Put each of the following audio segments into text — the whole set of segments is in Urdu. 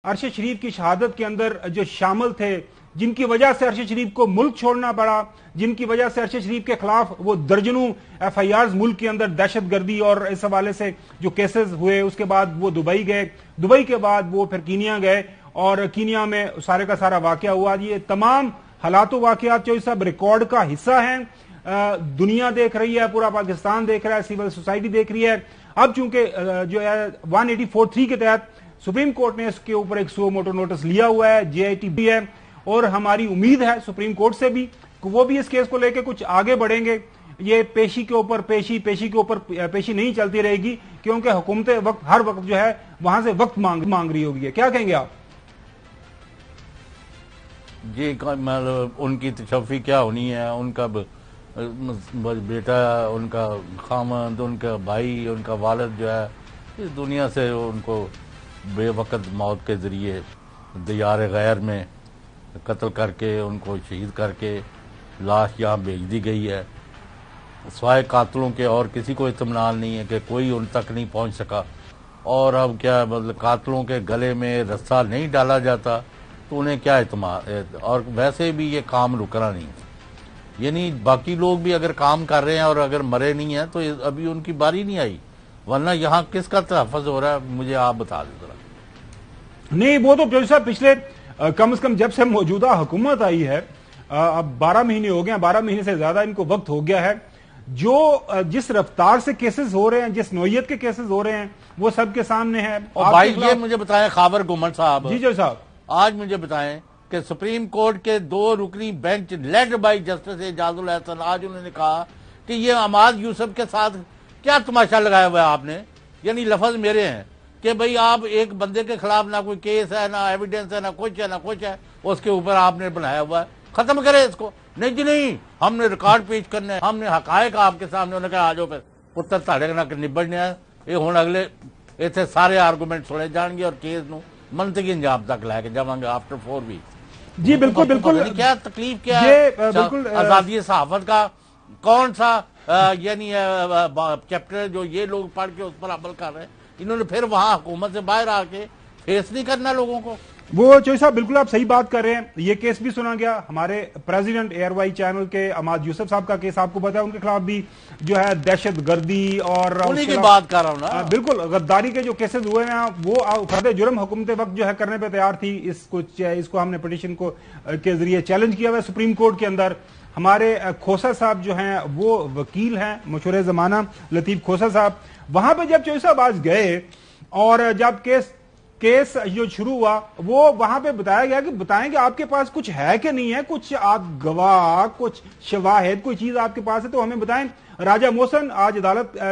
ارشد شریف کی شہادت کے اندر جو شامل تھے، جن کی وجہ سے ارشد شریف کو ملک چھوڑنا پڑا، جن کی وجہ سے ارشد شریف کے خلاف وہ درجنوں ایف آئی آرز ملک کے اندر دہشت گردی اور اس حوالے سے جو کیسز ہوئے، اس کے بعد وہ دبئی گئے، دبئی کے بعد وہ پھر کینیا گئے اور کینیا میں سارے کا سارا واقعہ ہوا۔ یہ تمام حالات و واقعات جو سب ریکارڈ کا حصہ ہیں، دنیا دیکھ رہی ہے، پورا پاکستان دیکھ رہا ہے، سول سوسائٹی دیکھ رہی ہے۔ اب چونکہ جو ہے 184(3) کے تحت سپریم کورٹ نے اس کے اوپر ایک سو موٹو نوٹس لیا ہوا ہے، جے آئی ٹی بھی ہے، اور ہماری امید ہے سپریم کورٹ سے بھی کہ وہ بھی اس کیس کو لے کے کچھ آگے بڑھیں گے۔ یہ پیشی کے اوپر پیشی نہیں چلتی رہے گی، کیونکہ حکومت ہر وقت جو ہے وہاں سے وقت مانگ رہی ہوگی۔ کیا کہیں گے آپ؟ جی، ان کی تشفی کیا ہونی ہے، ان کا بیٹا، ان کا خامند، ان کا بھائی، ان کا والد جو ہے اس دنیا سے ان کو بے وقت موت کے ذریعے دیار غیر میں قتل کر کے ان کو شہید کر کے لاش یہاں بھیج دی گئی ہے۔ سوائے قاتلوں کے اور کسی کو اطمینان نہیں ہے کہ کوئی ان تک نہیں پہنچ سکا، اور اب کیا مطلب قاتلوں کے گلے میں رسہ نہیں ڈالا جاتا تو انہیں کیا اعتماد، اور ویسے بھی یہ کام رکنا نہیں، یعنی باقی لوگ بھی اگر کام کر رہے ہیں اور اگر مرے نہیں ہیں تو ابھی ان کی باری نہیں آئی، ورنہ یہاں کس کا تحفظ ہو رہا ہے مجھے آپ بتا دیں ذرا۔ نہیں، وہ تو جو صاحب پچھلے کم از کم جب سے موجودہ حکومت آئی ہے، اب 12 مہینے ہو گئے ہیں، 12 مہینے سے زیادہ ان کو وقت ہو گیا ہے، جو جس رفتار سے کیسز ہو رہے ہیں، جس نوعیت کے کیسز ہو رہے ہیں، وہ سب کے سامنے ہے۔ اور بھائی یہ مجھے بتائیں خاور گمن صاحب، جی صاحب، آج مجھے بتائیں کہ سپریم کورٹ کے 2 رکنی بینچ لیڈ بائی جسٹس اعجاز الحسن، آج انہوں نے کہا کہ یہ عماد یوسف کے ساتھ کیا تماشا لگایا ہوا ہے آپ نے، یعنی لفظ میرے ہیں کہ بھئی آپ ایک بندے کے خلاف نہ کوئی کیس ہے، نہ ایویڈنس ہے، نہ کچھ ہے، اس کے اوپر آپ نے بنایا ہوا ہے، ختم کرے اس کو۔ نہیں جی نہیں، ہم نے ریکارڈ پیش کرنا ہے، ہم نے حقائق آپ کے سامنے، انہوں نے کہا آجو پھر پتر تاڑے نہ نبڑنے ہے، یہ ہوں اگلے ایتھے سارے آرگومنٹ سنے جان گے اور کیس نو منطقی انجام تک لے کے جاواں گے آفٹر 4 ویکس۔ جی بالکل کیا تکلیف کیا ہے آزادی صحافت کا، کون سا یعنی چیپٹر جو یہ لوگ پڑھ کے اس پر عمل کر رہے ہیں، انہوں نے پھر وہاں حکومت سے باہر آ کے فیس نہیں کرنا لوگوں کو۔ وہ چوئی صاحب بالکل آپ صحیح بات کر رہے ہیں، یہ کیس بھی سنا گیا ہمارے پریزیڈنٹ ایئر وائی چینل کے عماد یوسف صاحب کا کیس، آپ کو پتا ہے ان کے خلاف بھی جو ہے دہشت گردی اور انہی کی بات کر رہا ہوں نا، بالکل غداری کے جو کیسز ہوئے ہیں وہ فرد جرم حکومت وقت جو ہے کرنے پہ تیار تھی۔ اس کو ہم نے پٹیشن کو کے ذریعے چیلنج کیا ہوا ہے سپریم کورٹ کے اندر۔ ہمارے کھوسا صاحب جو ہیں وہ وکیل ہیں مشہور زمانہ لطیف کھوسا صاحب، وہاں پہ جب چوئی صاحب آج گئے اور جب کیس جو شروع ہوا، وہ وہاں پہ بتایا گیا کہ بتائیں کہ آپ کے پاس کچھ ہے کہ نہیں ہے، کچھ آپ گواہ، کچھ شواہد، کوئی چیز آپ کے پاس ہے تو ہمیں بتائیں۔ راجہ محسن آج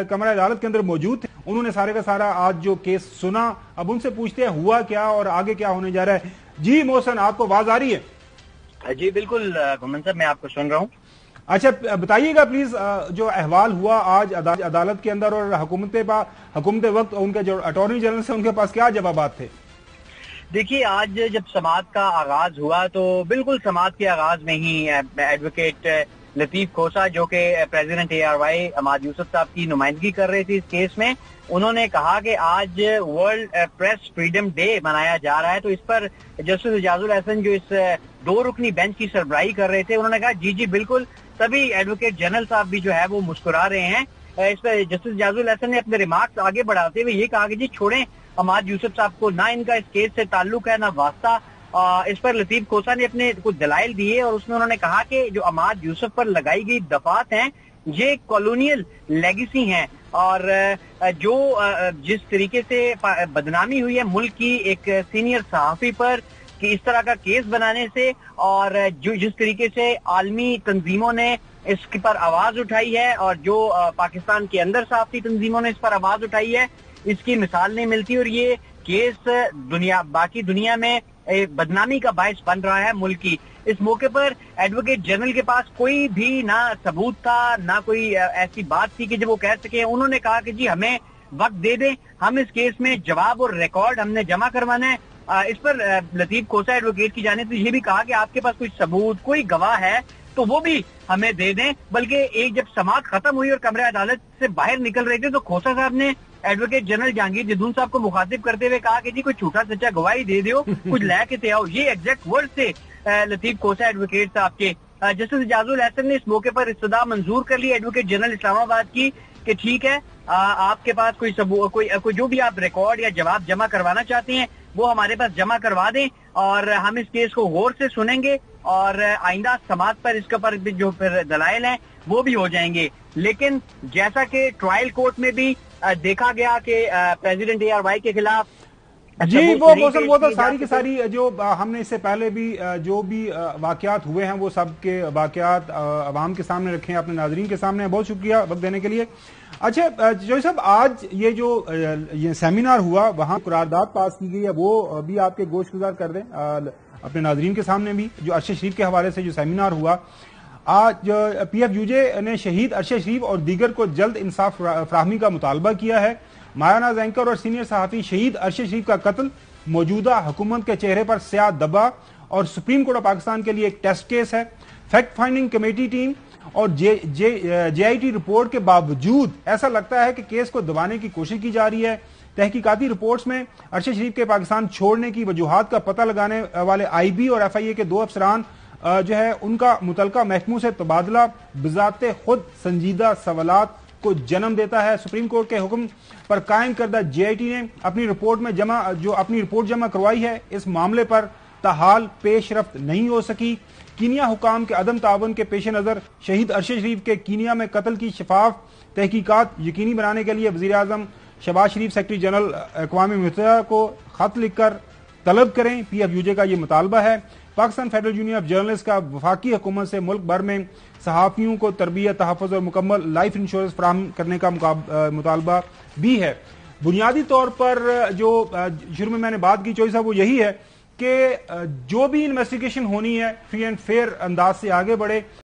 کمرہ عدالت کے اندر موجود تھے، انہوں نے سارے کا سارا آج جو کیس سنا، اب ان سے پوچھتے ہیں ہوا کیا اور آگے کیا ہونے جا رہا ہے۔ جی محسن، آپ کو آواز آ رہی ہے؟ جی بالکل گمن صاحب، میں آپ کو سن رہا ہوں۔ اچھا بتائیے گا پلیز، جو احوال ہوا آج عدالت کے اندر اور حکومت وقت ان کے جو اٹارنی جنرل سے ان کے پاس کیا جوابات تھے؟ دیکھیے، آج جب سماعت کا آغاز ہوا تو بالکل سماعت کے آغاز میں ہی ایڈوکیٹ لطیف کھوسا، جو کہ پریزیڈنٹ اے آر وائی عماد یوسف صاحب کی نمائندگی کر رہے تھے اس کیس میں، انہوں نے کہا کہ آج ورلڈ پریس فریڈم ڈے منایا جا رہا ہے، تو اس پر جسٹس اعجاز الحسن جو اس 2 رکنی بینچ کی سربراہی کر رہے تھے، انہوں نے کہا جی بالکل، تبھی ایڈوکیٹ جنرل صاحب بھی جو ہے وہ مسکرا رہے ہیں۔ اس پر جسٹس اعجاز الحسن نے اپنے ریمارکس آگے بڑھاتے ہوئے یہ کہا کہ جی چھوڑیں عماد یوسف صاحب کو، نہ ان کا اس کیس سے تعلق ہے نہ واسطہ۔ اس پر لطیف کھوسا نے اپنے کچھ دلائل دیے اور اس میں انہوں نے کہا کہ جو عماد یوسف پر لگائی گئی دفعات ہیں یہ کالونیل لیگیسی ہیں، اور جو جس طریقے سے بدنامی ہوئی ہے ملک کی ایک سینئر صحافی پر کہ اس طرح کا کیس بنانے سے، اور جو جس طریقے سے عالمی تنظیموں نے اس پر آواز اٹھائی ہے اور جو پاکستان کے اندر صحافتی تنظیموں نے اس پر آواز اٹھائی ہے، اس کی مثال نہیں ملتی، اور یہ کیس باقی دنیا میں بدنامی کا باعث بن رہا ہے ملک کی۔ اس موقع پر ایڈوکیٹ جنرل کے پاس کوئی بھی نہ ثبوت تھا، نہ کوئی ایسی بات تھی کہ جب وہ کہہ سکے۔ انہوں نے کہا کہ جی ہمیں وقت دے دیں، ہم اس کیس میں جواب اور ریکارڈ ہم نے جمع کروانا ہے۔ اس پر لطیف کھوسا ایڈوکیٹ کی جانب سے یہ بھی کہا کہ آپ کے پاس کوئی ثبوت، کوئی گواہ ہے تو وہ بھی ہمیں دے دیں۔ بلکہ ایک جب سماعت ختم ہوئی اور کمرہ عدالت سے باہر نکل رہے تھے تو کھوسا صاحب نے ایڈوکیٹ جنرل جہانگیر جدون صاحب کو مخاطب کرتے ہوئے کہا کہ جی کوئی جھوٹا سچا گواہی دے دیو، کچھ لے کے تے آؤ. یہ ایگزیکٹ ورڈ تھے لطیف کھوسا ایڈوکیٹ صاحب کے. جسٹس اعجاز الحسن نے اس موقع پر استدعا منظور کر لی ایڈوکیٹ جنرل اسلام آباد کی کہ ٹھیک ہے آپ کے پاس کوئی جو بھی آپ ریکارڈ یا جواب جمع کروانا چاہتے ہیں وہ ہمارے پاس جمع کروا دیں اور ہم اس کیس کو غور سے سنیں گے اور آئندہ سماعت پر اس کے پر جو پھر دلائل ہیں وہ بھی ہو جائیں گے. لیکن جیسا کہ ٹرائل کورٹ میں بھی دیکھا گیا کہ پریزیڈنٹ ARY کے خلاف جی وہ تو ساری کی ساری جو ہم نے اس سے پہلے بھی جو بھی واقعات ہوئے ہیں وہ سب کے واقعات عوام کے سامنے رکھے ہیں، اپنے ناظرین کے سامنے. بہت شکریہ وقت دینے کے لیے. اچھا جوئی صاحب، آج یہ جو یہ سیمینار ہوا وہاں قرارداد پاس کی گئی ہے، وہ بھی آپ کے گوش گزار کر دیں اپنے ناظرین کے سامنے بھی. جو ارشد شریف کے حوالے سے جو سیمینار ہوا آج، PFUJ نے شہید ارشد شریف اور دیگر کو جلد انصاف فراہمی کا مطالبہ کیا ہے. مایہ ناز اینکر اور سینئر صحافی شہید ارشد شریف کا قتل موجودہ حکومت کے چہرے پر سیاہ دبا اور سپریم کورٹ آف پاکستان کے لیے ایک ٹیسٹ کیس ہے. فیکٹ فائنڈنگ کمیٹی ٹیم اور JIT رپورٹ کے باوجود ایسا لگتا ہے کہ کیس کو دبانے کی کوشش کی جا رہی ہے. تحقیقاتی رپورٹس میں ارشد شریف کے پاکستان چھوڑنے کی وجوہات کا پتہ لگانے والے IB اور FIA کے 2 افسران جو ہے ان کا متعلقہ محکموں سے تبادلہ بذات خود سنجیدہ سوالات کو جنم دیتا ہے. سپریم کورٹ کے حکم پر قائم کردہ JIT نے اپنی رپورٹ جمع کروائی ہے. اس معاملے پر تاحال پیش رفت نہیں ہو سکی. کینیا حکام کے عدم تعاون کے پیش نظر شہید ارشد شریف کے کینیا میں قتل کی شفاف تحقیقات یقینی بنانے کے لیے وزیر اعظم شہباز شریف سیکرٹری جنرل اقوام متحدہ کو خط لکھ کر طلب کریں. PFUJ کا یہ مطالبہ ہے. Pakistan federal union of journalist کا وفاقی حکومت سے ملک بھر میں صحافیوں کو تربیت، تحفظ اور مکمل لائف انشورنس فراہم کرنے کا مطالبہ بھی ہے. بنیادی طور پر جو شروع میں نے بات کی چوئی صاحب وہ یہی ہے کہ جو بھی انویسٹیگیشن ہونی ہے فری اینڈ فیئر انداز سے آگے بڑھے.